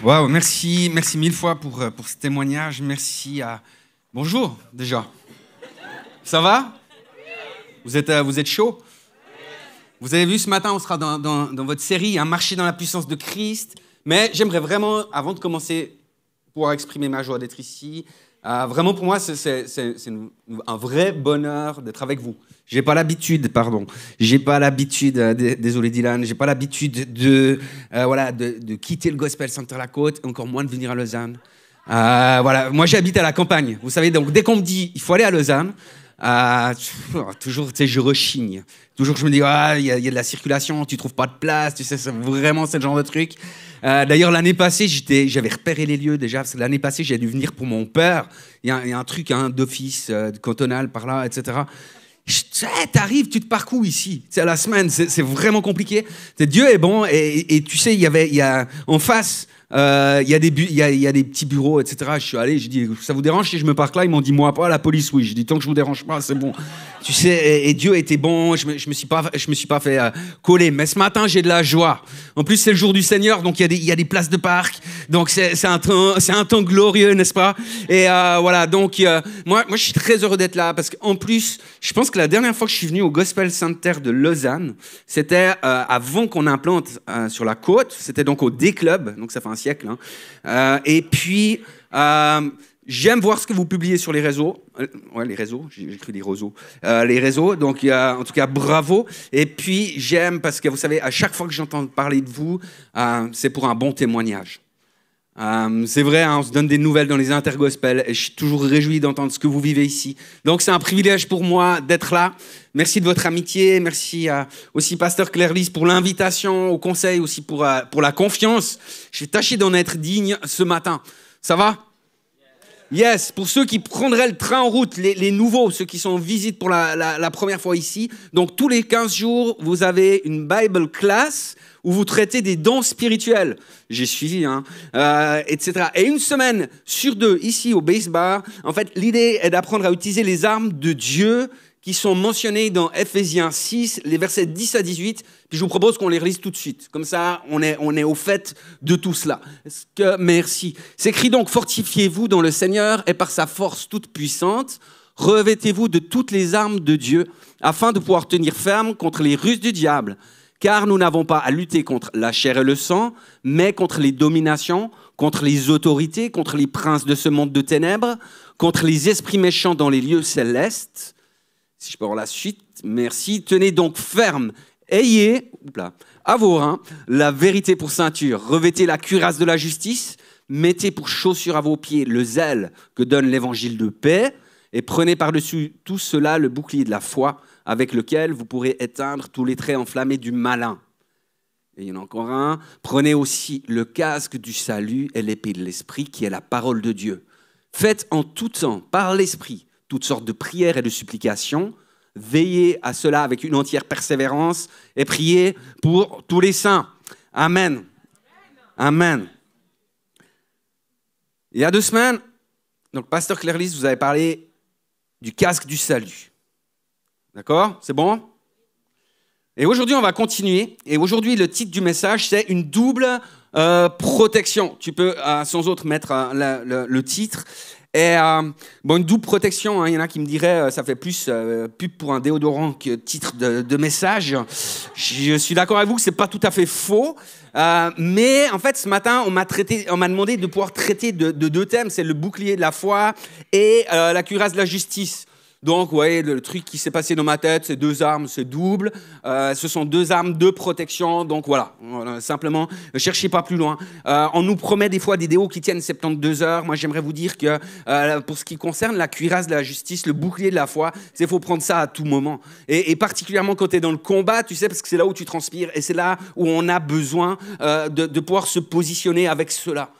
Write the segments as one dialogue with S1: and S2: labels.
S1: Waouh, merci mille fois pour ce témoignage. Merci à... Bonjour, déjà. Ça va? Vous êtes chaud? Vous avez vu, ce matin, on sera dans votre série, un marché dans la puissance de Christ. Mais j'aimerais vraiment, avant de commencer, pouvoir exprimer ma joie d'être ici. Vraiment, pour moi, c'est un vrai bonheur d'être avec vous. J'ai pas l'habitude, désolé Dylan, j'ai pas l'habitude de quitter le Gospel Center La Côte, encore moins de venir à Lausanne. Moi j'habite à la campagne, vous savez, donc dès qu'on me dit il faut aller à Lausanne, toujours, tu sais, je rechigne. Toujours, je me dis, il y a de la circulation, tu trouves pas de place, tu sais, c'est le genre de truc. D'ailleurs, l'année passée, j'avais repéré les lieux déjà, parce que l'année passée, j'ai dû venir pour mon père. Il y a un truc d'office cantonal par là, etc. T'arrives, tu te parcours ici. C'est à la semaine, c'est vraiment compliqué. Dieu est bon, et tu sais, il y a en face. Il y a des petits bureaux, etc. Je suis allé, j'ai dit, ça vous dérange si je me parque là? Ils m'ont dit, moi pas, la police, oui. J'ai dit, tant que je vous dérange pas, c'est bon. Tu sais, et Dieu était bon, je me suis pas fait coller. Mais ce matin, j'ai de la joie. En plus, c'est le jour du Seigneur, donc il y a des places de parc. Donc c'est un temps glorieux, n'est-ce pas? Et voilà, donc moi, je suis très heureux d'être là, parce qu'en plus, je pense que la dernière fois que je suis venu au Gospel Center de Lausanne, c'était avant qu'on implante sur la côte. C'était donc au D-Club, donc ça fait un siècle. Et puis, j'aime voir ce que vous publiez sur les réseaux. Les réseaux, j'ai écrit des roseaux. Les réseaux, donc en tout cas, bravo. Et puis, j'aime parce que vous savez, à chaque fois que j'entends parler de vous, c'est pour un bon témoignage. C'est vrai, on se donne des nouvelles dans les intergospels et je suis toujours réjoui d'entendre ce que vous vivez ici. Donc c'est un privilège pour moi d'être là. Merci de votre amitié, merci aussi Pasteur Claire-Lise pour l'invitation, au conseil aussi pour la confiance. Je vais tâcher d'en être digne ce matin. Ça va? Yes, pour ceux qui prendraient le train en route, les nouveaux, ceux qui sont en visite pour la première fois ici. Donc tous les 15 jours, vous avez une Bible class où vous traitez des dons spirituels. J'ai suivi, etc. Et une semaine sur 2, ici au Base Bar, en fait, l'idée est d'apprendre à utiliser les armes de Dieu qui sont mentionnées dans Ephésiens 6, les versets 10 à 18. Puis je vous propose qu'on les relise tout de suite. Comme ça, on est au fait de tout cela. Merci. C'est écrit donc, fortifiez-vous dans le Seigneur et par sa force toute puissante, revêtez-vous de toutes les armes de Dieu afin de pouvoir tenir ferme contre les ruses du diable. Car nous n'avons pas à lutter contre la chair et le sang, mais contre les dominations, contre les autorités, contre les princes de ce monde de ténèbres, contre les esprits méchants dans les lieux célestes. Si je peux avoir la suite, merci. Tenez donc ferme, ayez à vos reins la vérité pour ceinture, revêtez la cuirasse de la justice, mettez pour chaussure à vos pieds le zèle que donne l'évangile de paix, et prenez par-dessus tout cela le bouclier de la foi, avec lequel vous pourrez éteindre tous les traits enflammés du malin. Et il y en a encore un. Prenez aussi le casque du salut et l'épée de l'esprit, qui est la parole de Dieu. Faites en tout temps, par l'esprit, toutes sortes de prières et de supplications. Veillez à cela avec une entière persévérance et priez pour tous les saints. Amen. Amen. Il y a 2 semaines, donc Pasteur Claire-Lise, vous avez parlé du casque du salut. D'accord? C'est bon? Et aujourd'hui, on va continuer. Et aujourd'hui, le titre du message, c'est une double protection. Tu peux sans autre mettre le titre. Et une double protection, il y en a qui me diraient, ça fait plus pub pour un déodorant que titre de message. Je suis d'accord avec vous que c'est pas tout à fait faux. Mais en fait, ce matin, on m'a demandé de pouvoir traiter de 2 thèmes. C'est le bouclier de la foi et la cuirasse de la justice. Donc, vous voyez, le truc qui s'est passé dans ma tête, c'est 2 armes, c'est double. Ce sont 2 armes de protection. Donc, voilà, simplement, ne cherchez pas plus loin. On nous promet des fois des déos qui tiennent 72 heures. Moi, j'aimerais vous dire que pour ce qui concerne la cuirasse de la justice, le bouclier de la foi, il faut prendre ça à tout moment. Et particulièrement quand tu es dans le combat, tu sais, parce que c'est là où tu transpires et c'est là où on a besoin de pouvoir se positionner avec cela.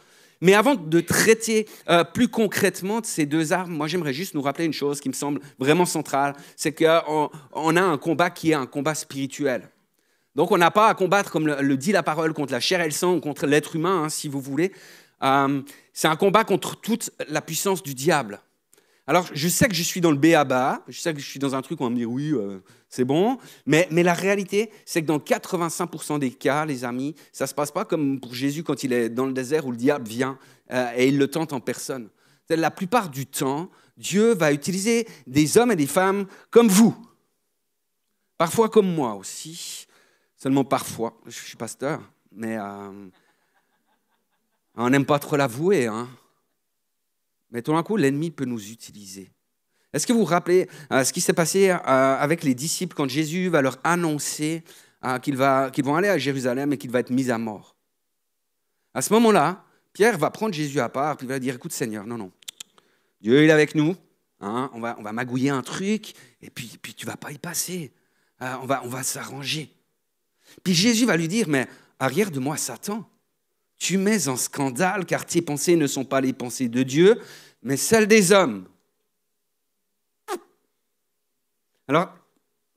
S1: Mais avant de traiter plus concrètement de ces 2 armes, moi j'aimerais juste nous rappeler une chose qui me semble vraiment centrale, c'est qu'on a un combat qui est un combat spirituel. Donc on n'a pas à combattre, comme le dit la parole, contre la chair et le sang ou contre l'être humain, si vous voulez. C'est un combat contre toute la puissance du diable. Alors, je sais que je suis dans le b.a.-ba, je sais que je suis dans un truc où on va me dire oui, c'est bon, mais la réalité, c'est que dans 85% des cas, les amis, ça ne se passe pas comme pour Jésus quand il est dans le désert où le diable vient et il le tente en personne. La plupart du temps, Dieu va utiliser des hommes et des femmes comme vous, parfois comme moi aussi, seulement parfois, je suis pasteur, mais on n'aime pas trop l'avouer, hein. Mais tout d'un coup, l'ennemi peut nous utiliser. Est-ce que vous vous rappelez ce qui s'est passé avec les disciples quand Jésus va leur annoncer qu'ils vont aller à Jérusalem et qu'il va être mis à mort? À ce moment-là, Pierre va prendre Jésus à part et il va dire, écoute Seigneur, non, Dieu il est avec nous, hein, on va magouiller un truc et puis tu ne vas pas y passer, on va s'arranger. Puis Jésus va lui dire, mais arrière de moi Satan. Tu mets en scandale, car tes pensées ne sont pas les pensées de Dieu, mais celles des hommes. Alors,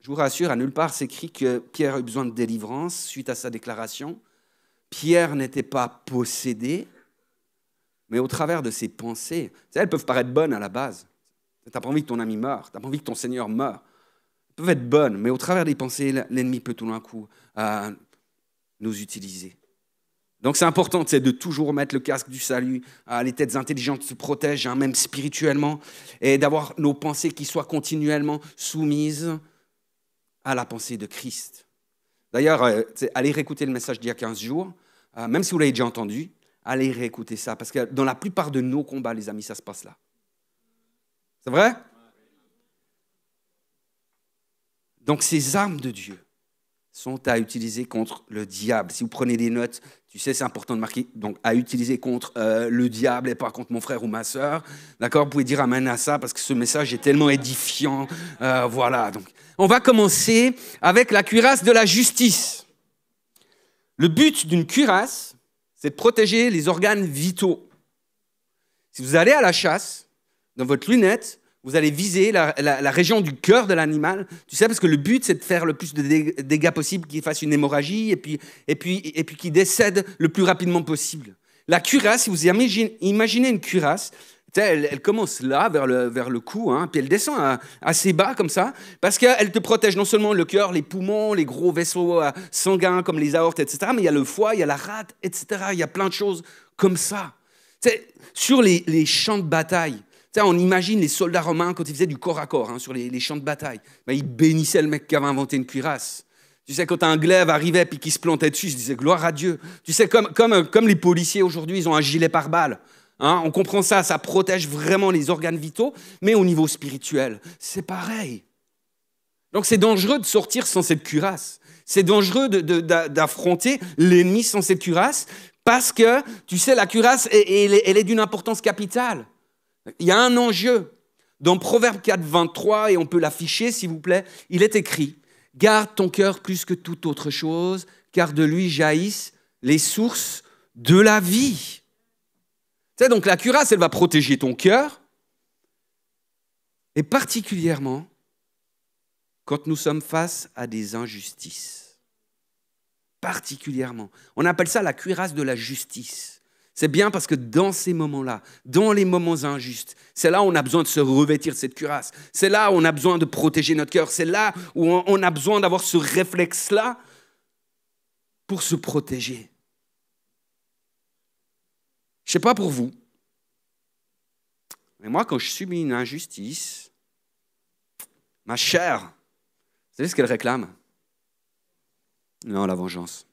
S1: je vous rassure, à nulle part s'écrit que Pierre a eu besoin de délivrance suite à sa déclaration. Pierre n'était pas possédé, mais au travers de ses pensées. Tu sais, elles peuvent paraître bonnes à la base. Tu n'as pas envie que ton ami meure, tu n'as pas envie que ton Seigneur meure. Elles peuvent être bonnes, mais au travers des pensées, l'ennemi peut tout d'un coup nous utiliser. Donc c'est important de toujours mettre le casque du salut. Les têtes intelligentes se protègent, hein, même spirituellement, et d'avoir nos pensées qui soient continuellement soumises à la pensée de Christ. D'ailleurs, allez réécouter le message d'il y a 15 jours, même si vous l'avez déjà entendu, allez réécouter ça, parce que dans la plupart de nos combats, les amis, ça se passe là. C'est vrai? Donc ces armes de Dieu sont à utiliser contre le diable. Si vous prenez des notes, tu sais, c'est important de marquer, donc à utiliser contre le diable et pas contre mon frère ou ma sœur. D'accord? Vous pouvez dire amen à ça parce que ce message est tellement édifiant. Voilà. Donc, on va commencer avec la cuirasse de la justice. Le but d'une cuirasse, c'est de protéger les organes vitaux. Si vous allez à la chasse, dans votre lunette, vous allez viser la région du cœur de l'animal, tu sais, parce que le but, c'est de faire le plus de dégâts possible, qu'il fasse une hémorragie et puis qu'il décède le plus rapidement possible. La cuirasse, si vous imaginez une cuirasse, elle commence là, vers le cou, hein, puis elle descend assez bas comme ça, parce qu'elle te protège non seulement le cœur, les poumons, les gros vaisseaux sanguins comme les aortes, etc., mais il y a le foie, il y a la rate, etc., il y a plein de choses comme ça. Sur les champs de bataille, on imagine les soldats romains quand ils faisaient du corps à corps, hein, sur les champs de bataille. Ben, ils bénissaient le mec qui avait inventé une cuirasse. Tu sais, quand un glaive arrivait et qu'il se plantait dessus, ils disaient gloire à Dieu. Tu sais, comme les policiers aujourd'hui, ils ont un gilet pare-balles. Hein, on comprend ça, ça protège vraiment les organes vitaux, mais au niveau spirituel, c'est pareil. Donc c'est dangereux de sortir sans cette cuirasse. C'est dangereux d'affronter l'ennemi sans cette cuirasse, parce que, tu sais, la cuirasse, elle est d'une importance capitale. Il y a un enjeu. Dans Proverbe 4, 23, et on peut l'afficher s'il vous plaît, il est écrit « Garde ton cœur plus que toute autre chose, car de lui jaillissent les sources de la vie. » Tu sais, donc la cuirasse, elle va protéger ton cœur, et particulièrement quand nous sommes face à des injustices. Particulièrement. On appelle ça la cuirasse de la justice. C'est bien parce que dans ces moments-là, dans les moments injustes, c'est là où on a besoin de se revêtir de cette cuirasse. C'est là où on a besoin de protéger notre cœur. C'est là où on a besoin d'avoir ce réflexe-là pour se protéger. Je ne sais pas pour vous, mais moi, quand je subis une injustice, ma chair, vous savez ce qu'elle réclame? Non, la vengeance.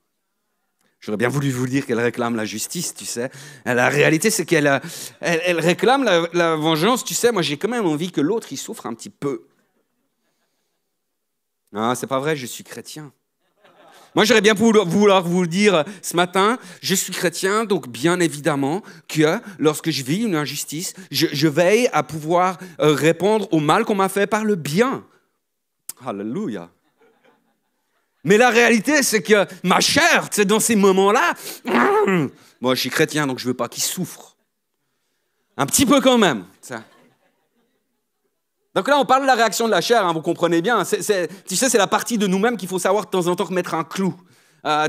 S1: J'aurais bien voulu vous dire qu'elle réclame la justice, tu sais. La réalité, c'est qu'elle réclame la vengeance, tu sais. Moi, j'ai quand même envie que l'autre, il souffre un petit peu. Non, c'est pas vrai, je suis chrétien. Moi, j'aurais bien vouloir vous le dire ce matin, je suis chrétien, donc bien évidemment que lorsque je vis une injustice, je veille à pouvoir répondre au mal qu'on m'a fait par le bien. Alléluia. Mais la réalité, c'est que ma chair, c'est dans ces moments-là, moi je suis chrétien, donc je ne veux pas qu'il souffre. Un petit peu quand même. Ça. Donc là, on parle de la réaction de la chair, hein, vous comprenez bien. Tu sais, c'est la partie de nous-mêmes qu'il faut savoir de temps en temps mettre un clou.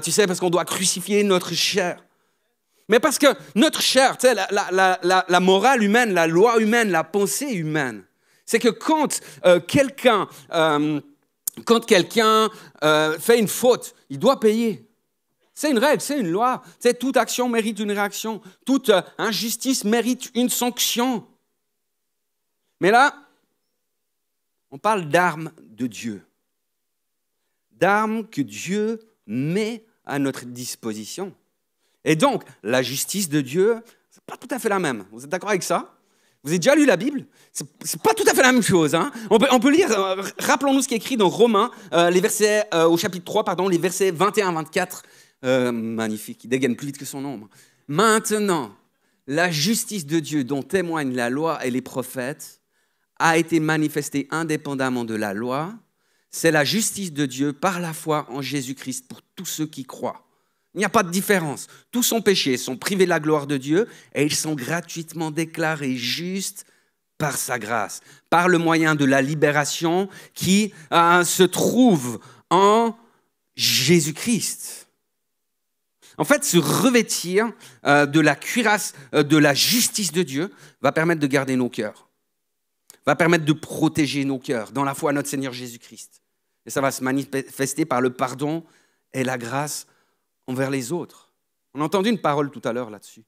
S1: Tu sais, parce qu'on doit crucifier notre chair. Mais parce que notre chair, tu sais, la morale humaine, la loi humaine, la pensée humaine, c'est que quand quelqu'un fait une faute, il doit payer. C'est une règle, c'est une loi. Tu sais, toute action mérite une réaction. Toute injustice mérite une sanction. Mais là, on parle d'armes de Dieu. D'armes que Dieu met à notre disposition. Et donc, la justice de Dieu, ce n'est pas tout à fait la même. Vous êtes d'accord avec ça? Vous avez déjà lu la Bible? Ce n'est pas tout à fait la même chose. Hein? On peut lire, rappelons-nous ce qui est écrit dans Romains, les versets, au chapitre 3, les versets 21-24. Magnifique, il dégaine plus vite que son ombre. Maintenant, la justice de Dieu dont témoignent la loi et les prophètes a été manifestée indépendamment de la loi. C'est la justice de Dieu par la foi en Jésus-Christ pour tous ceux qui croient. Il n'y a pas de différence. Tous sont péchés, sont privés de la gloire de Dieu et ils sont gratuitement déclarés justes par sa grâce, par le moyen de la libération qui se trouve en Jésus-Christ. En fait, se revêtir de la cuirasse de la justice de Dieu va permettre de garder nos cœurs, va permettre de protéger nos cœurs dans la foi à notre Seigneur Jésus-Christ. Et ça va se manifester par le pardon et la grâce envers les autres. On a entendu une parole tout à l'heure là-dessus,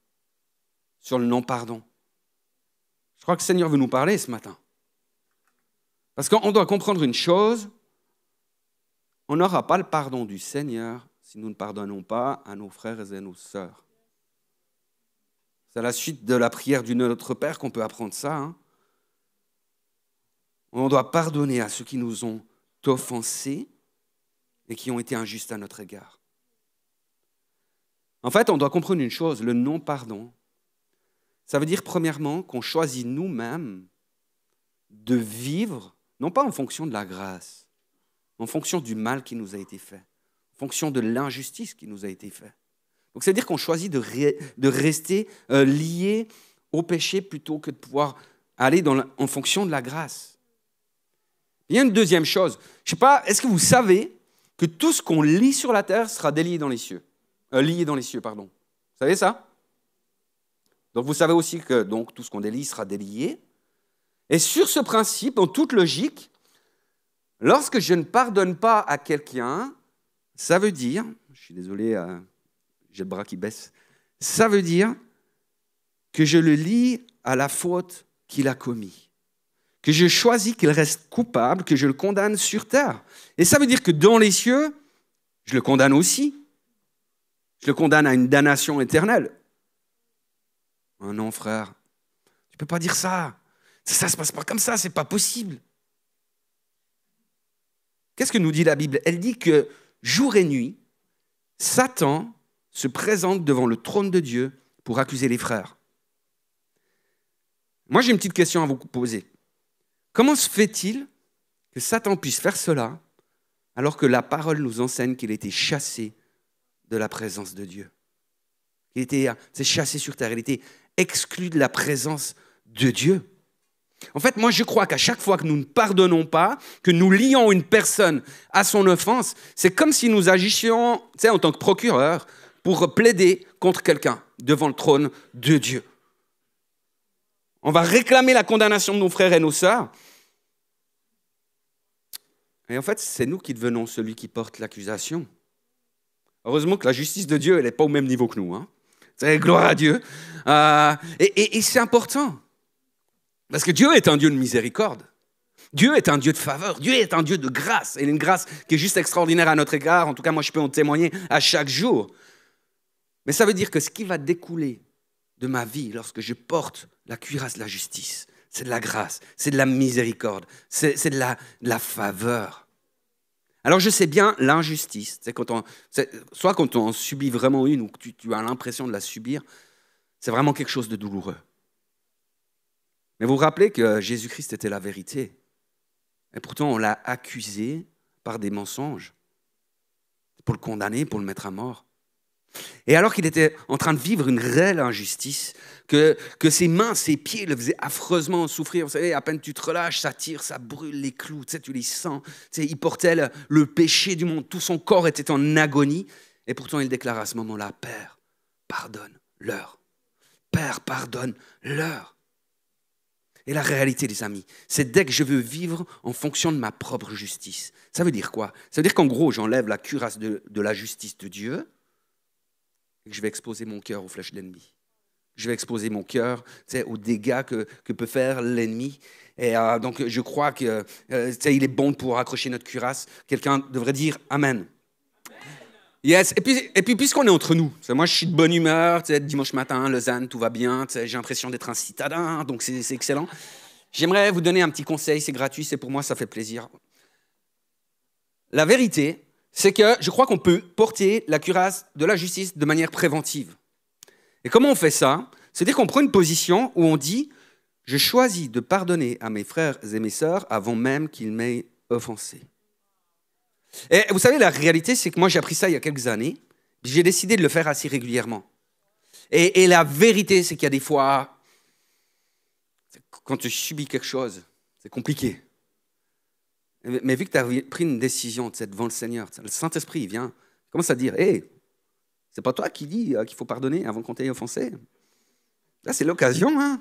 S1: sur le non-pardon. Je crois que le Seigneur veut nous parler ce matin. Parce qu'on doit comprendre une chose, on n'aura pas le pardon du Seigneur si nous ne pardonnons pas à nos frères et à nos sœurs. C'est à la suite de la prière du Notre Père qu'on peut apprendre ça. Hein. On doit pardonner à ceux qui nous ont offensés et qui ont été injustes à notre égard. En fait, on doit comprendre une chose, le non-pardon, ça veut dire premièrement qu'on choisit nous-mêmes de vivre, non pas en fonction de la grâce, en fonction du mal qui nous a été fait, en fonction de l'injustice qui nous a été faite. Donc, c'est-à-dire qu'on choisit de rester lié au péché plutôt que de pouvoir aller en fonction de la grâce. Il y a une deuxième chose. Je ne sais pas, est-ce que vous savez que tout ce qu'on lit sur la terre sera délié dans les cieux? Lié dans les cieux, pardon. Vous savez ça? Donc, vous savez aussi que donc, tout ce qu'on délie sera délié. Et sur ce principe, en toute logique, lorsque je ne pardonne pas à quelqu'un, ça veut dire, je suis désolé, j'ai le bras qui baisse, ça veut dire que je le lie à la faute qu'il a commise, que je choisis qu'il reste coupable, que je le condamne sur terre. Et ça veut dire que dans les cieux, je le condamne aussi. Je le condamne à une damnation éternelle. Oh non, frère, tu ne peux pas dire ça. Ça ne se passe pas comme ça, ce n'est pas possible. Qu'est-ce que nous dit la Bible? Elle dit que jour et nuit, Satan se présente devant le trône de Dieu pour accuser les frères. Moi, j'ai une petite question à vous poser. Comment se fait-il que Satan puisse faire cela alors que la parole nous enseigne qu'il a été chassé de la présence de Dieu? Il était chassé sur terre, il était exclu de la présence de Dieu. En fait, moi, je crois qu'à chaque fois que nous ne pardonnons pas, que nous lions une personne à son offense, c'est comme si nous agissions en tant que procureur pour plaider contre quelqu'un devant le trône de Dieu. On va réclamer la condamnation de nos frères et nos sœurs. Et en fait, c'est nous qui devenons celui qui porte l'accusation. Heureusement que la justice de Dieu, elle n'est pas au même niveau que nous. Hein. C'est gloire à Dieu. Et c'est important. Parce que Dieu est un Dieu de miséricorde. Dieu est un Dieu de faveur. Dieu est un Dieu de grâce. Et une grâce qui est juste extraordinaire à notre égard. En tout cas, moi, je peux en témoigner à chaque jour. Mais ça veut dire que ce qui va découler de ma vie lorsque je porte la cuirasse de la justice, c'est de la grâce, c'est de la miséricorde, c'est de la faveur. Alors, je sais bien, l'injustice, soit quand on en subit vraiment une ou que tu as l'impression de la subir, c'est vraiment quelque chose de douloureux. Mais vous vous rappelez que Jésus-Christ était la vérité. Et pourtant, on l'a accusé par des mensonges pour le condamner, pour le mettre à mort. Et alors qu'il était en train de vivre une réelle injustice, que ses mains, ses pieds le faisaient affreusement souffrir. Vous savez, à peine tu te relâches, ça tire, ça brûle les clous, tu les sens. Il portait le péché du monde, tout son corps était en agonie. Et pourtant, il déclare à ce moment-là, « Père, pardonne pardonne-leur. Père, pardonne-leur. Et la réalité, les amis, c'est dès que je veux vivre en fonction de ma propre justice. Ça veut dire quoi? Ça veut dire qu'en gros, j'enlève la cuirasse de la justice de Dieu et que je vais exposer mon cœur aux flèches de l'ennemi. Je vais exposer mon cœur aux dégâts que peut faire l'ennemi. Et donc, je crois qu'il est bon de pouvoir accrocher notre cuirasse. Quelqu'un devrait dire Amen. Yes. Et puis puisqu'on est entre nous, moi je suis de bonne humeur, dimanche matin, Lausanne, tout va bien, j'ai l'impression d'être un citadin, donc c'est excellent. J'aimerais vous donner un petit conseil, c'est gratuit, c'est pour moi, ça fait plaisir. La vérité, c'est que je crois qu'on peut porter la cuirasse de la justice de manière préventive. Et comment on fait ça? C'est-à-dire qu'on prend une position où on dit « Je choisis de pardonner à mes frères et mes sœurs avant même qu'ils m'aient offensé. » Et vous savez, la réalité, c'est que moi, j'ai appris ça il y a quelques années. J'ai décidé de le faire assez régulièrement. Et la vérité, c'est qu'il y a des fois, quand tu subis quelque chose, c'est compliqué. Mais vu que tu as pris une décision devant le Seigneur, le Saint-Esprit il vient, commence à dire « Hey, c'est pas toi qui dis qu'il faut pardonner avant qu'on t'ait offensé. » Là, c'est l'occasion, hein.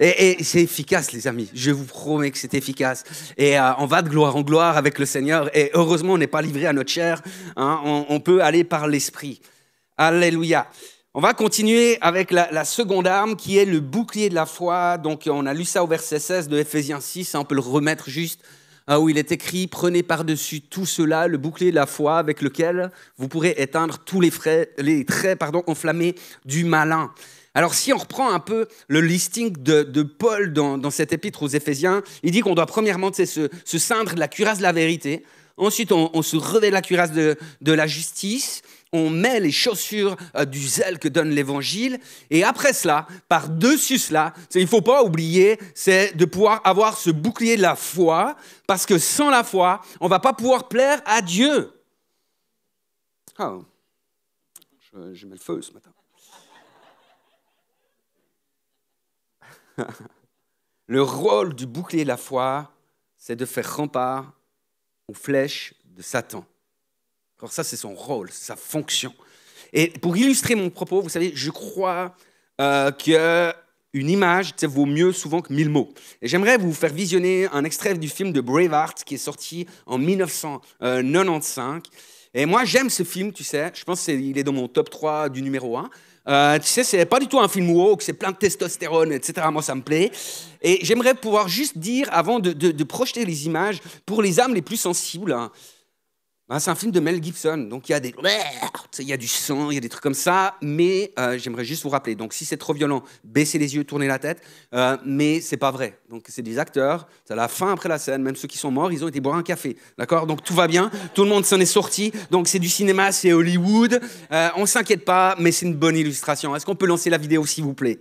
S1: Et c'est efficace, les amis. Je vous promets que c'est efficace. Et on va de gloire en gloire avec le Seigneur. Et heureusement, on n'est pas livré à notre chair. Hein. On peut aller par l'Esprit. Alléluia. On va continuer avec la seconde arme qui est le bouclier de la foi. Donc, on a lu ça au verset 16 de Éphésiens 6. On peut le remettre juste où il est écrit « Prenez par-dessus tout cela le bouclier de la foi avec lequel vous pourrez éteindre tous les traits enflammés du malin. » Alors, si on reprend un peu le listing de Paul dans cet épître aux Éphésiens, il dit qu'on doit premièrement se ceindre de la cuirasse de la vérité. Ensuite, on se revêt de la cuirasse de la justice. On met les chaussures du zèle que donne l'Évangile. Et après cela, par-dessus cela, il ne faut pas oublier, c'est de pouvoir avoir ce bouclier de la foi. Parce que sans la foi, on ne va pas pouvoir plaire à Dieu. Oh, je mets le feu ce matin. Le rôle du bouclier de la foi, c'est de faire rempart aux flèches de Satan. Alors ça, c'est son rôle, sa fonction. Et pour illustrer mon propos, vous savez, je crois qu'une image vaut mieux souvent que 1000 mots. Et j'aimerais vous faire visionner un extrait du film de Braveheart qui est sorti en 1995. Et moi, j'aime ce film, tu sais. Je pense qu'il est dans mon top 3 du numéro 1. Tu sais, c'est pas du tout un film woke, c'est plein de testostérone, etc. Moi, ça me plaît. Et j'aimerais pouvoir juste dire, avant de projeter les images, pour les âmes les plus sensibles, hein, c'est un film de Mel Gibson. Donc, il y a du sang, il y a des trucs comme ça. Mais j'aimerais juste vous rappeler. Donc, si c'est trop violent, baissez les yeux, tournez la tête. Mais c'est pas vrai. Donc, c'est des acteurs. C'est à la fin, après la scène. Même ceux qui sont morts, ils ont été boire un café. D'accord? Donc, tout va bien. Tout le monde s'en est sorti. Donc, c'est du cinéma, c'est Hollywood. On ne s'inquiète pas, mais c'est une bonne illustration. Est-ce qu'on peut lancer la vidéo, s'il vous plaît?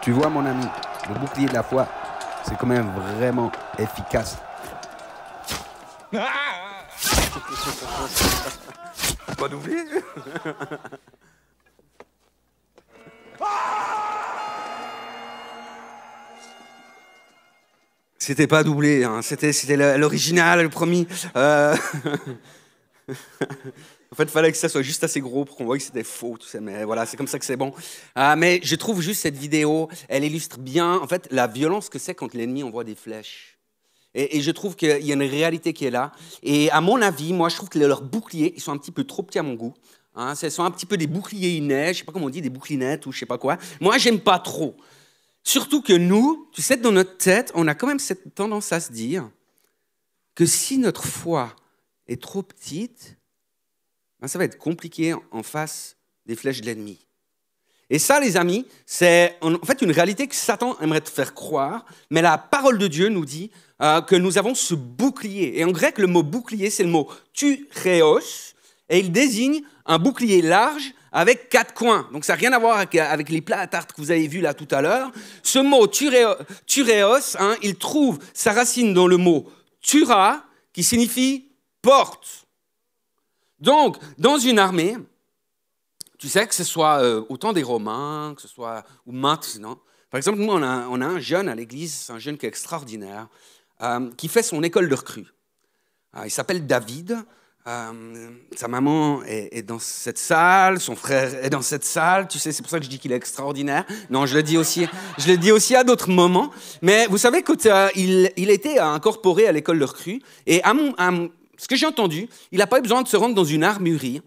S1: Tu vois, mon ami, le bouclier de la foi, c'est quand même vraiment efficace. Pas doublé. C'était pas doublé, hein. C'était l'original, le premier. En fait, il fallait que ça soit juste assez gros pour qu'on voie que c'était faux, tout ça. Mais voilà, c'est comme ça que c'est bon. Mais je trouve juste cette vidéo, elle illustre bien, en fait, la violence que c'est quand l'ennemi envoie des flèches. Et je trouve qu'il y a une réalité qui est là. Et à mon avis, moi, je trouve que leurs boucliers, ils sont un petit peu trop petits à mon goût. Hein, ce sont un petit peu des boucliers innés, je sais pas comment on dit, des bouclinettes ou je sais pas quoi. Moi, j'aime pas trop. Surtout que nous, tu sais, dans notre tête, on a quand même cette tendance à se dire que si notre foi est trop petite, ça va être compliqué en face des flèches de l'ennemi. Et ça, les amis, c'est en fait une réalité que Satan aimerait te faire croire, mais la parole de Dieu nous dit que nous avons ce bouclier. Et en grec, le mot bouclier, c'est le mot turéos, et il désigne un bouclier large avec 4 coins. Donc ça n'a rien à voir avec les plats à tarte que vous avez vus là tout à l'heure. Ce mot turéos, il trouve sa racine dans le mot tura, qui signifie porte. Donc, dans une armée, tu sais que ce soit au temps des Romains, que ce soit ou maintenant. Par exemple, nous, on a un jeune à l'église, c'est un jeune qui est extraordinaire, qui fait son école de recrue. Il s'appelle David. Sa maman est dans cette salle, son frère est dans cette salle. Tu sais, c'est pour ça que je dis qu'il est extraordinaire. Non, je le dis aussi à d'autres moments. Mais vous savez qu'il était incorporé à l'école de recrue. Et ce que j'ai entendu, il n'a pas eu besoin de se rendre dans une armurerie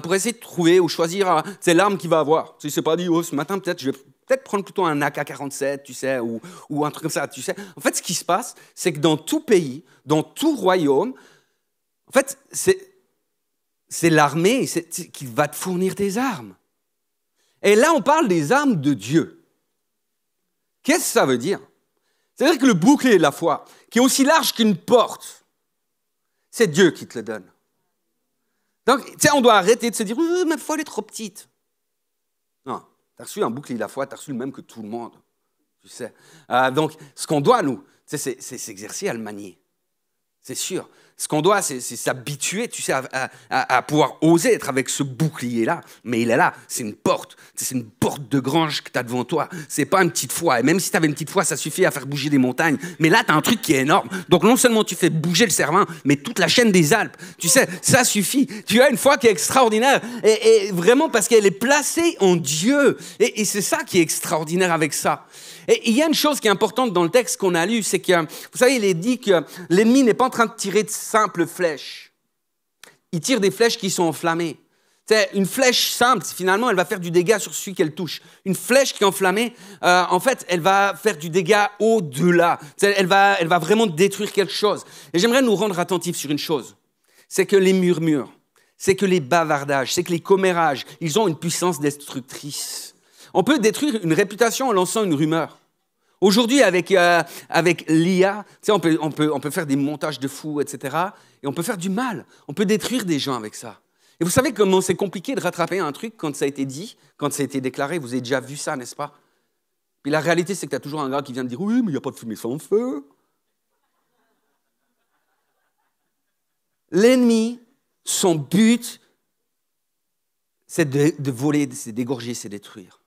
S1: pour essayer de trouver ou choisir l'arme qu'il va avoir. Il ne s'est pas dit, oh, ce matin, peut-être, je vais prendre plutôt un AK-47, tu sais, ou un truc comme ça, tu sais. En fait, ce qui se passe, c'est que dans tout pays, dans tout royaume, en fait, c'est l'armée qui va te fournir tes armes. Et là, on parle des armes de Dieu. Qu'est-ce que ça veut dire? C'est-à-dire que le bouclier de la foi, qui est aussi large qu'une porte, c'est Dieu qui te le donne. Donc, tu sais, on doit arrêter de se dire « ma foi, elle est trop petite ». Non, tu as reçu un bouclier de la foi, tu as reçu le même que tout le monde, tu sais. Donc, ce qu'on doit, nous, c'est s'exercer à le manier. C'est sûr. Ce qu'on doit, c'est s'habituer, tu sais, à pouvoir oser être avec ce bouclier-là. Mais il est là, c'est une porte. C'est une porte de grange que tu as devant toi. C'est pas une petite foi. Et même si tu avais une petite foi, ça suffit à faire bouger des montagnes. Mais là, tu as un truc qui est énorme. Donc non seulement tu fais bouger le Cervin, mais toute la chaîne des Alpes. Tu sais, ça suffit. Tu as une foi qui est extraordinaire. Et vraiment parce qu'elle est placée en Dieu. Et c'est ça qui est extraordinaire avec ça. Et il y a une chose qui est importante dans le texte qu'on a lu, c'est que, vous savez, il est dit que l'ennemi n'est pas en train de tirer de simples flèches. Il tire des flèches qui sont enflammées. C'est une flèche simple, finalement, elle va faire du dégât sur celui qu'elle touche. Une flèche qui est enflammée, en fait, elle va faire du dégât au-delà. Elle va vraiment détruire quelque chose. Et j'aimerais nous rendre attentifs sur une chose. C'est que les murmures, c'est que les bavardages, c'est que les commérages, ils ont une puissance destructrice. On peut détruire une réputation en lançant une rumeur. Aujourd'hui, avec l'IA, tu sais, on peut faire des montages de fous, etc. Et on peut faire du mal. On peut détruire des gens avec ça. Et vous savez comment c'est compliqué de rattraper un truc quand ça a été dit, quand ça a été déclaré. Vous avez déjà vu ça, n'est-ce pas? Puis la réalité, c'est que tu as toujours un gars qui vient de dire « Oui, mais il n'y a pas de fumée sans feu. » L'ennemi, son but, c'est de voler, c'est d'égorger, c'est détruire.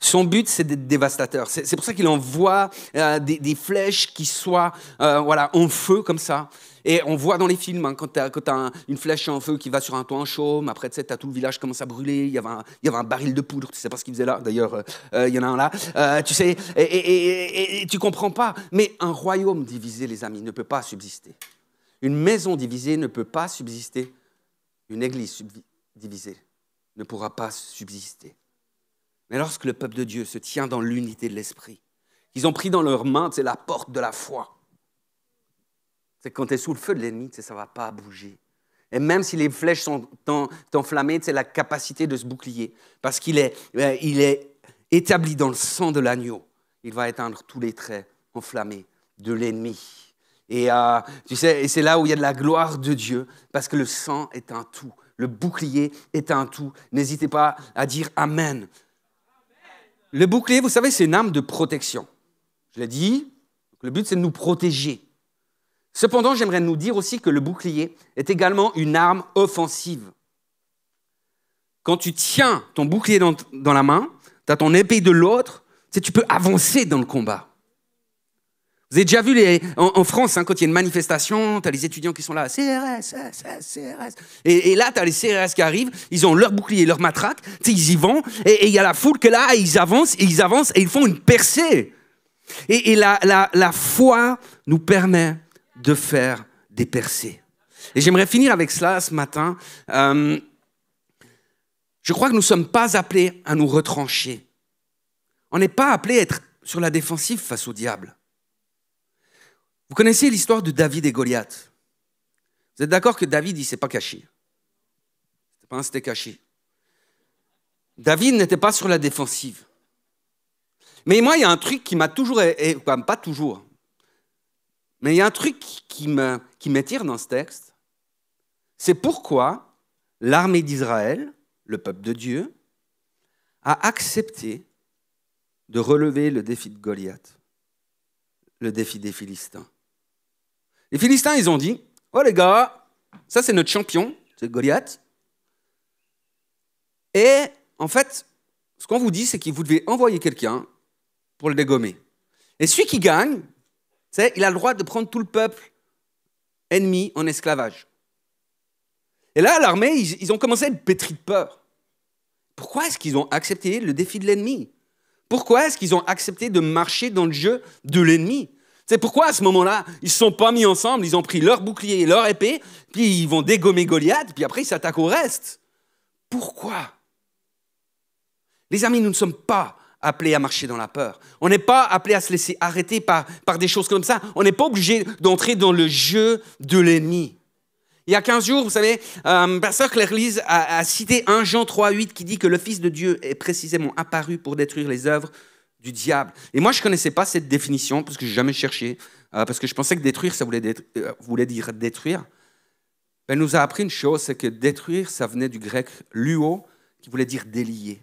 S1: Son but, c'est d'être dévastateur. C'est pour ça qu'il envoie des flèches qui soient en feu comme ça. Et on voit dans les films, hein, quand tu as une flèche en feu qui va sur un toit en chaume, après, tu sais, tout le village commence à brûler, il y avait un baril de poudre, tu sais pas ce qu'il faisait là, d'ailleurs, il y en a un là, tu sais, et tu comprends pas. Mais un royaume divisé, les amis, ne peut pas subsister. Une maison divisée ne peut pas subsister. Une église divisée ne pourra pas subsister. Mais lorsque le peuple de Dieu se tient dans l'unité de l'esprit, qu'ils ont pris dans leurs mains, c'est la porte de la foi. C'est quand tu es sous le feu de l'ennemi, ça ne va pas bouger. Et même si les flèches sont enflammées, c'est la capacité de se bouclier. Parce qu'il est établi dans le sang de l'agneau. Il va éteindre tous les traits enflammés de l'ennemi. Et tu sais, et c'est là où il y a de la gloire de Dieu, parce que le sang est un tout. Le bouclier est un tout. N'hésitez pas à dire Amen. Le bouclier, vous savez, c'est une arme de protection. Je l'ai dit, le but, c'est de nous protéger. Cependant, j'aimerais nous dire aussi que le bouclier est également une arme offensive. Quand tu tiens ton bouclier dans la main, tu as ton épée de l'autre, tu peux avancer dans le combat. Vous avez déjà vu en France, hein, quand il y a une manifestation, tu as les étudiants qui sont là, CRS. Et là, tu as les CRS qui arrivent, ils ont leur bouclier, leur matraque, ils y vont, et il y a la foule qui est là, et ils avancent, et ils font une percée. Et la foi nous permet de faire des percées. Et j'aimerais finir avec cela ce matin. Je crois que nous ne sommes pas appelés à nous retrancher. On n'est pas appelés à être sur la défensive face au diable. Vous connaissez l'histoire de David et Goliath. Vous êtes d'accord que David, il ne s'est pas caché. C'était pas un steak caché. David n'était pas sur la défensive. Mais moi, il y a un truc qui m'a toujours... pas toujours. Mais il y a un truc qui m'attire dans ce texte. C'est pourquoi l'armée d'Israël le peuple de Dieu, a accepté de relever le défi de Goliath, le défi des Philistins. Les Philistins, ils ont dit, « Oh les gars, ça c'est notre champion, c'est Goliath. Et en fait, ce qu'on vous dit, c'est que vous devez envoyer quelqu'un pour le dégommer. Et celui qui gagne, il a le droit de prendre tout le peuple ennemi en esclavage. » Et là, l'armée, ils ont commencé à être pétris de peur. Pourquoi est-ce qu'ils ont accepté le défi de l'ennemi? Pourquoi est-ce qu'ils ont accepté de marcher dans le jeu de l'ennemi? C'est pourquoi à ce moment-là, ils ne se sont pas mis ensemble, ils ont pris leur bouclier et leur épée, puis ils vont dégommer Goliath, puis après ils s'attaquent au reste. Pourquoi? Les amis, nous ne sommes pas appelés à marcher dans la peur. On n'est pas appelés à se laisser arrêter par des choses comme ça. On n'est pas obligé d'entrer dans le jeu de l'ennemi. Il y a 15 jours, vous savez, Pasteur Claire Lise a cité 1 Jean 3,8 qui dit que le Fils de Dieu est précisément apparu pour détruire les œuvres du diable. Et moi, je ne connaissais pas cette définition parce que je n'ai jamais cherché, parce que je pensais que détruire, ça voulait dire détruire. Elle nous a appris une chose, c'est que détruire, ça venait du grec luo, qui voulait dire délier.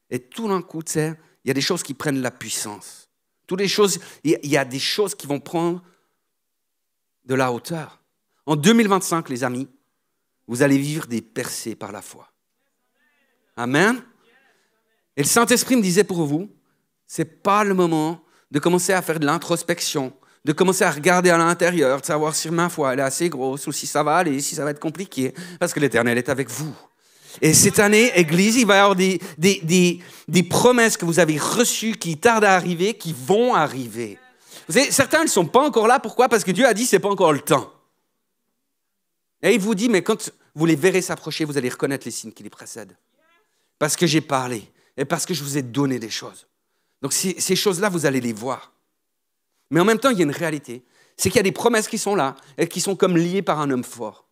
S1: Et tout d'un coup, tu sais, il y a des choses qui prennent la puissance. Il y a des choses qui vont prendre de la hauteur. En 2025, les amis, vous allez vivre des percées par la foi. Amen. Et le Saint-Esprit me disait pour vous, ce n'est pas le moment de commencer à faire de l'introspection, de commencer à regarder à l'intérieur, de savoir si ma foi elle est assez grosse ou si ça va aller, si ça va être compliqué, parce que l'Éternel est avec vous. Et cette année, Église, il va y avoir des promesses que vous avez reçues qui tardent à arriver, qui vont arriver. Vous savez, certains ne sont pas encore là. Pourquoi? Parce que Dieu a dit, ce n'est pas encore le temps. Et il vous dit, mais quand vous les verrez s'approcher, vous allez reconnaître les signes qui les précèdent. Parce que j'ai parlé et parce que je vous ai donné des choses. Donc ces choses-là, vous allez les voir. Mais en même temps, il y a une réalité. C'est qu'il y a des promesses qui sont là et qui sont comme liées par un homme fort,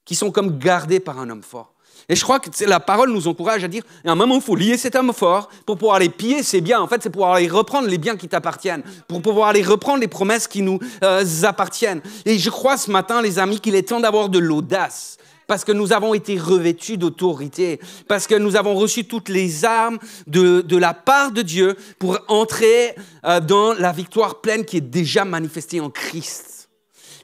S1: qui sont comme gardées par un homme fort. Et je crois que la parole nous encourage à dire, à un moment, il faut lier cet homme fort pour pouvoir les piller ses biens. En fait, c'est pour pouvoir aller reprendre les biens qui t'appartiennent, pour pouvoir aller reprendre les promesses qui nous appartiennent. Et je crois ce matin, les amis, qu'il est temps d'avoir de l'audace, parce que nous avons été revêtus d'autorité, parce que nous avons reçu toutes les armes de la part de Dieu pour entrer dans la victoire pleine qui est déjà manifestée en Christ.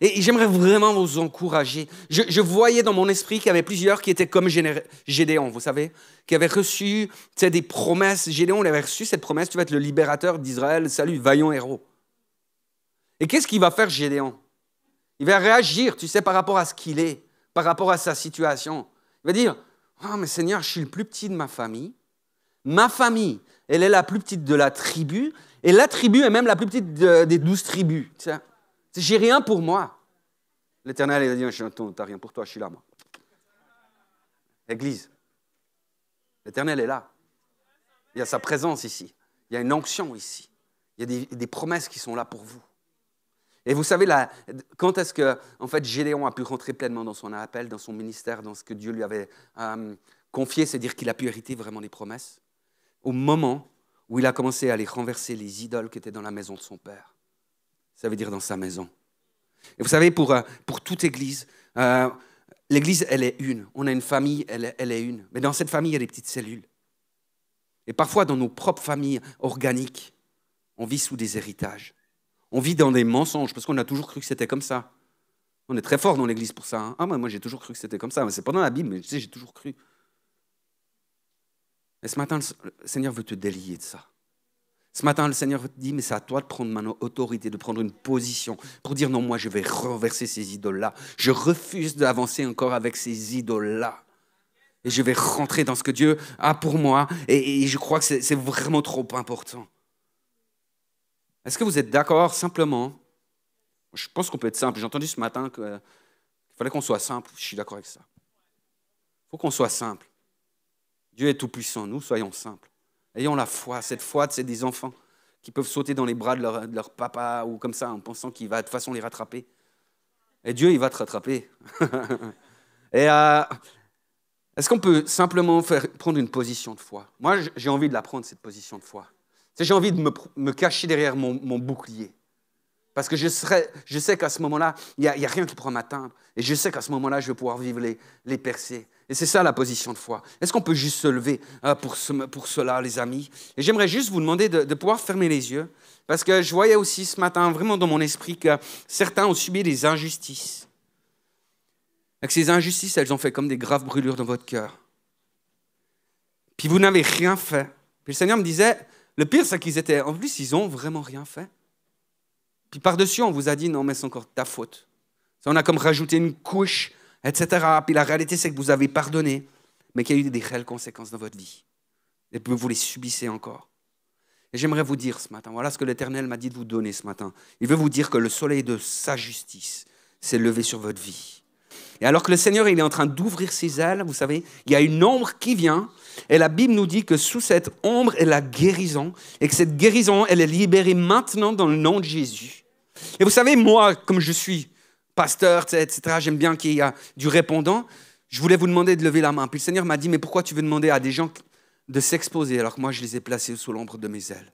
S1: Et j'aimerais vraiment vous encourager. Je voyais dans mon esprit qu'il y avait plusieurs qui étaient comme Gédéon, vous savez, qui avaient reçu des promesses. Gédéon, il avait reçu cette promesse, tu vas être le libérateur d'Israël, salut, vaillant héros. Et qu'est-ce qu'il va faire Gédéon? Il va réagir, tu sais, par rapport à ce qu'il est, par rapport à sa situation. Il va dire, oh, mais Seigneur, je suis le plus petit de ma famille. Ma famille, elle est la plus petite de la tribu, et la tribu est même la plus petite des 12 tribus, tu sais. J'ai rien pour moi. L'Éternel, il a dit, t'as rien pour toi, je suis là, moi. Église, l'Éternel est là. Il y a sa présence ici. Il y a une onction ici. Il y a des promesses qui sont là pour vous. Et vous savez, quand est-ce que, en fait, Gédéon a pu rentrer pleinement dans son appel, dans son ministère, dans ce que Dieu lui avait confié, c'est-à-dire qu'il a pu hériter vraiment des promesses? Au moment où il a commencé à aller renverser les idoles qui étaient dans la maison de son père. Ça veut dire dans sa maison. Et vous savez, pour toute église, l'église, elle est une. On a une famille, elle est une. Mais dans cette famille, il y a des petites cellules. Et parfois, dans nos propres familles organiques, on vit sous des héritages. On vit dans des mensonges, parce qu'on a toujours cru que c'était comme ça. On est très fort dans l'église pour ça. Hein. Ah, moi, j'ai toujours cru que c'était comme ça. Mais c'est pas dans la Bible, mais tu sais, j'ai toujours cru. Et ce matin, le Seigneur veut te délier de ça. Ce matin, le Seigneur te dit, mais c'est à toi de prendre mon autorité, de prendre une position pour dire non, moi, je vais renverser ces idoles-là. Je refuse d'avancer encore avec ces idoles-là. Et je vais rentrer dans ce que Dieu a pour moi. Et je crois que c'est vraiment trop important. Est-ce que vous êtes d'accord simplement? Je pense qu'on peut être simple. J'ai entendu ce matin qu'il fallait qu'on soit simple. Je suis d'accord avec ça. Il faut qu'on soit simple. Dieu est tout-puissant. Nous, soyons simples. Ayons la foi, cette foi, c'est des enfants qui peuvent sauter dans les bras de leur papa ou comme ça en pensant qu'il va de toute façon les rattraper. Et Dieu, il va te rattraper. Et est-ce qu'on peut simplement prendre une position de foi? Moi, j'ai envie de la prendre, cette position de foi. J'ai envie de me cacher derrière mon bouclier. Parce que je sais qu'à ce moment-là, il n'y a rien qui pourra m'atteindre. Et je sais qu'à ce moment-là, je vais pouvoir vivre les percées. Et c'est ça la position de foi. Est-ce qu'on peut juste se lever pour cela, les amis? Et j'aimerais juste vous demander de pouvoir fermer les yeux. Parce que je voyais aussi ce matin, vraiment dans mon esprit, que certains ont subi des injustices. Et que ces injustices, elles ont fait comme des graves brûlures dans votre cœur. Puis vous n'avez rien fait. Puis le Seigneur me disait, le pire, c'est qu'ils étaient... En plus, ils n'ont vraiment rien fait. Puis par-dessus, on vous a dit, non, mais c'est encore ta faute. On a comme rajouté une couche, etc. Puis la réalité, c'est que vous avez pardonné, mais qu'il y a eu des réelles conséquences dans votre vie. Et puis vous les subissez encore. Et j'aimerais vous dire ce matin, voilà ce que l'Éternel m'a dit de vous donner ce matin. Il veut vous dire que le soleil de sa justice s'est levé sur votre vie. Et alors que le Seigneur il est en train d'ouvrir ses ailes, vous savez, il y a une ombre qui vient, et la Bible nous dit que sous cette ombre est la guérison, et que cette guérison, elle est libérée maintenant dans le nom de Jésus. Et vous savez, moi, comme je suis pasteur, etc., j'aime bien qu'il y ait du répondant, je voulais vous demander de lever la main. Puis le Seigneur m'a dit, mais pourquoi tu veux demander à des gens de s'exposer alors que moi, je les ai placés sous l'ombre de mes ailes?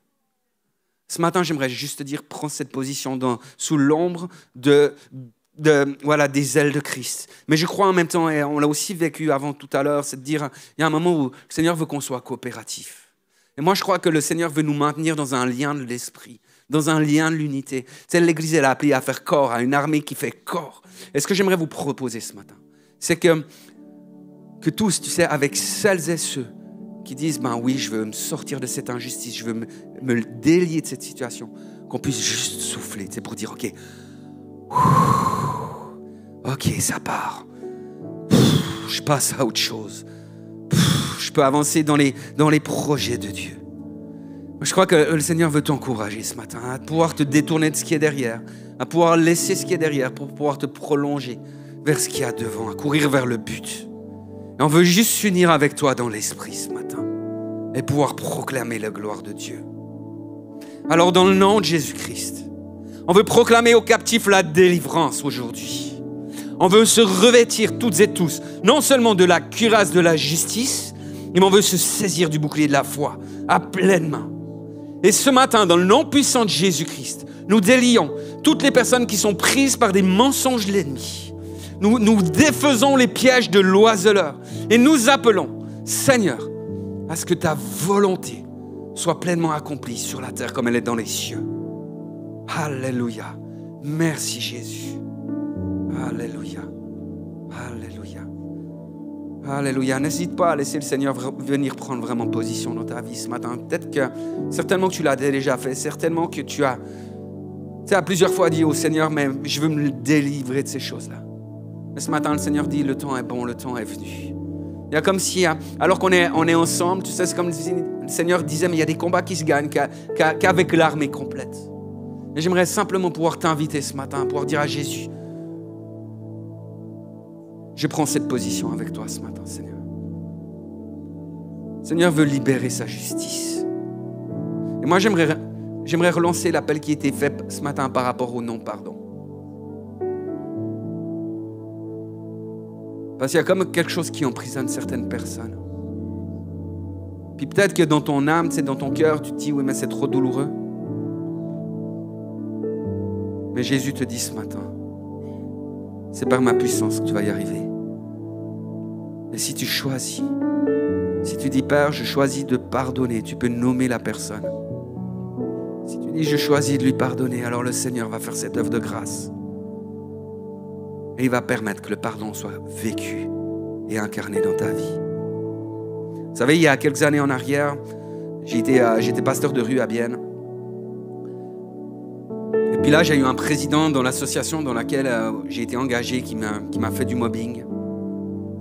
S1: Ce matin, j'aimerais juste te dire, prends cette position sous l'ombre des ailes de Christ. Mais je crois en même temps, et on l'a aussi vécu avant tout à l'heure, c'est de dire, il y a un moment où le Seigneur veut qu'on soit coopératif. Et moi, je crois que le Seigneur veut nous maintenir dans un lien de l'esprit, dans un lien de l'unité. C'est l'Église, elle a appelé à faire corps, à une armée qui fait corps. Et ce que j'aimerais vous proposer ce matin, c'est que tous, tu sais, avec celles et ceux qui disent, ben oui, je veux me sortir de cette injustice, je veux me délier de cette situation, qu'on puisse juste souffler, tu sais, pour dire, ok, ça part. Je passe à autre chose. Je peux avancer dans les projets de Dieu. Je crois que le Seigneur veut t'encourager ce matin à pouvoir te détourner de ce qui est derrière, à pouvoir laisser ce qui est derrière pour pouvoir te prolonger vers ce qu'il y a devant, à courir vers le but. Et on veut juste s'unir avec toi dans l'esprit ce matin et pouvoir proclamer la gloire de Dieu. Alors dans le nom de Jésus-Christ, on veut proclamer aux captifs la délivrance aujourd'hui. On veut se revêtir toutes et tous, non seulement de la cuirasse de la justice, mais on veut se saisir du bouclier de la foi à pleine main. Et ce matin, dans le nom puissant de Jésus-Christ, nous délions toutes les personnes qui sont prises par des mensonges de l'ennemi. Nous défaisons les pièges de l'oiseleur et nous appelons, Seigneur, à ce que ta volonté soit pleinement accomplie sur la terre comme elle est dans les cieux. Alléluia. Merci Jésus. Alléluia. Alléluia. Alléluia. N'hésite pas à laisser le Seigneur venir prendre vraiment position dans ta vie ce matin. Peut-être que, certainement que tu l'as déjà fait, certainement que tu as plusieurs fois dit au Seigneur, mais je veux me délivrer de ces choses-là. Mais ce matin, le Seigneur dit, le temps est bon, le temps est venu. Il y a comme si, alors qu'on est ensemble, tu sais, c'est comme le Seigneur disait, mais il y a des combats qui se gagnent qu'avec l'armée complète. Et j'aimerais simplement pouvoir t'inviter ce matin, pouvoir dire à Jésus, je prends cette position avec toi ce matin, Seigneur. Le Seigneur veut libérer sa justice. Et moi, j'aimerais relancer l'appel qui a été fait ce matin par rapport au non-pardon. Parce qu'il y a comme quelque chose qui emprisonne certaines personnes. Puis peut-être que dans ton âme, dans ton cœur, tu te dis, oui, mais c'est trop douloureux. Mais Jésus te dit ce matin, c'est par ma puissance que tu vas y arriver. Et si tu choisis, si tu dis, Père, je choisis de pardonner, tu peux nommer la personne. Si tu dis, je choisis de lui pardonner, alors le Seigneur va faire cette œuvre de grâce. Et il va permettre que le pardon soit vécu et incarné dans ta vie. Vous savez, il y a quelques années en arrière, j'étais pasteur de rue à Bienne. Et puis là, j'ai eu un président dans l'association dans laquelle j'ai été engagé qui m'a fait du mobbing.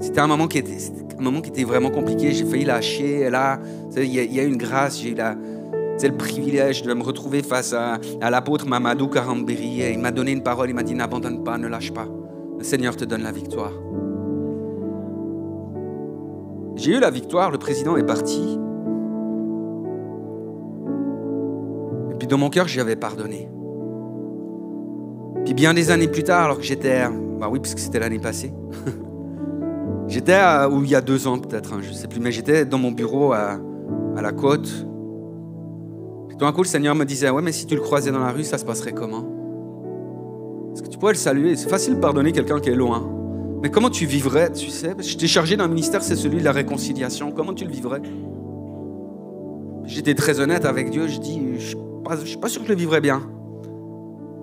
S1: C'était un moment qui était vraiment compliqué. J'ai failli lâcher. Et là, il y a eu une grâce. J'ai eu le privilège de me retrouver face à l'apôtre Mamadou Karambiri. Et il m'a donné une parole. Il m'a dit, n'abandonne pas, ne lâche pas. Le Seigneur te donne la victoire. J'ai eu la victoire. Le président est parti. Et puis dans mon cœur, j'y avais pardonné. Puis bien des années plus tard, alors que j'étais... oui, parce que c'était l'année passée. J'étais, ou il y a 2 ans peut-être, je ne sais plus, mais j'étais dans mon bureau à la côte. Puis tout d'un coup, le Seigneur me disait, ouais, mais si tu le croisais dans la rue, ça se passerait comment? Est-ce que tu pourrais le saluer? C'est facile de pardonner quelqu'un qui est loin. Mais comment tu vivrais, tu sais? Parce que je t'ai chargé d'un ministère, c'est celui de la réconciliation. Comment tu le vivrais? J'étais très honnête avec Dieu. Je dis, je suis pas sûr que je le vivrais bien.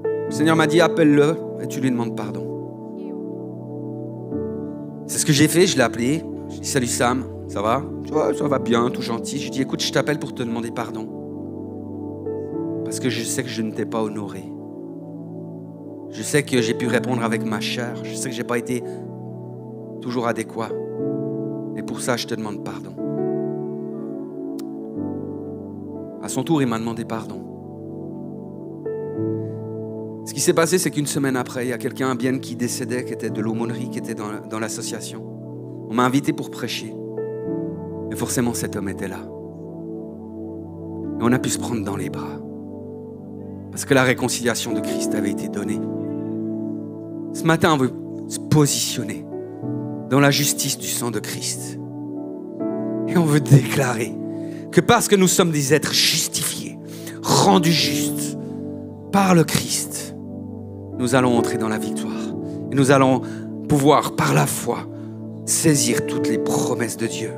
S1: Le Seigneur m'a dit, appelle-le et tu lui demandes pardon. C'est ce que j'ai fait, je l'ai appelé. Je dis, salut Sam, ça va? Tu vois, ça va bien, tout gentil. Je dis, écoute, je t'appelle pour te demander pardon. Parce que je sais que je ne t'ai pas honoré. Je sais que j'ai pu répondre avec ma chair. Je sais que je n'ai pas été toujours adéquat. Et pour ça, je te demande pardon. À son tour, il m'a demandé pardon. Ce qui s'est passé, c'est qu'une semaine après, il y a quelqu'un à Bienne qui décédait, qui était de l'aumônerie, qui était dans l'association. On m'a invité pour prêcher. Et forcément, cet homme était là. Et on a pu se prendre dans les bras. Parce que la réconciliation de Christ avait été donnée. Ce matin, on veut se positionner dans la justice du sang de Christ. Et on veut déclarer que parce que nous sommes des êtres justifiés, rendus justes par le Christ, nous allons entrer dans la victoire. Et nous allons pouvoir, par la foi, saisir toutes les promesses de Dieu.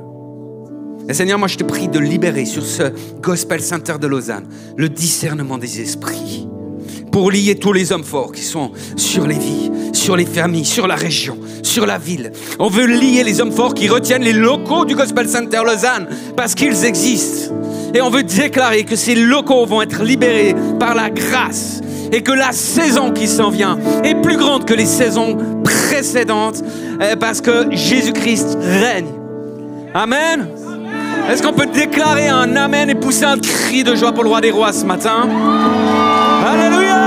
S1: Et Seigneur, moi je te prie de libérer sur ce Gospel Center de Lausanne le discernement des esprits pour lier tous les hommes forts qui sont sur les vies, sur les familles, sur la région, sur la ville. On veut lier les hommes forts qui retiennent les locaux du Gospel Center Lausanne parce qu'ils existent. Et on veut déclarer que ces locaux vont être libérés par la grâce et que la saison qui s'en vient est plus grande que les saisons précédentes parce que Jésus-Christ règne. Amen. Est-ce qu'on peut déclarer un amen et pousser un cri de joie pour le roi des rois ce matin? Alléluia!